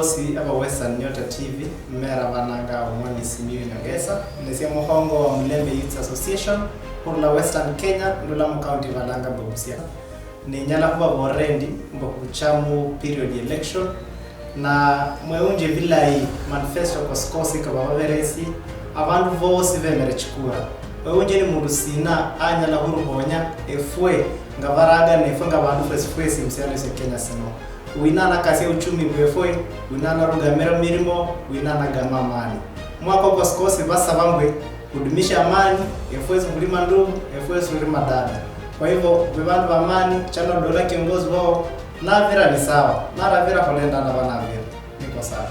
bosi aba Western Nyota TV mera bananga umwani Simiyu Nyongesa nesi muhongo wa Mulembe Youth Association la Western Kenya ndula mu county balanga Bobusia ni nyala kuba borendi mbokuchamu period election na mweunje vilai manifesto koskosi kabaveresi abantu bose bemere chikura mweunje ni mundu sina anyala huruhonya efwe ngabaraga nefwe ngabantu fwe simsiane se Kenya sino winana kasi uchumi bwefwe winana rugamera mirimo winana gama amani mwako koskosi basa bangwe kudumisha amani efwe zulima ndugu efwe zulima dada. Kwa hivyo vivandu vya amani chano dola kiongozi wao na vira ni sawa na vira kolenda na bana vira niko sawa.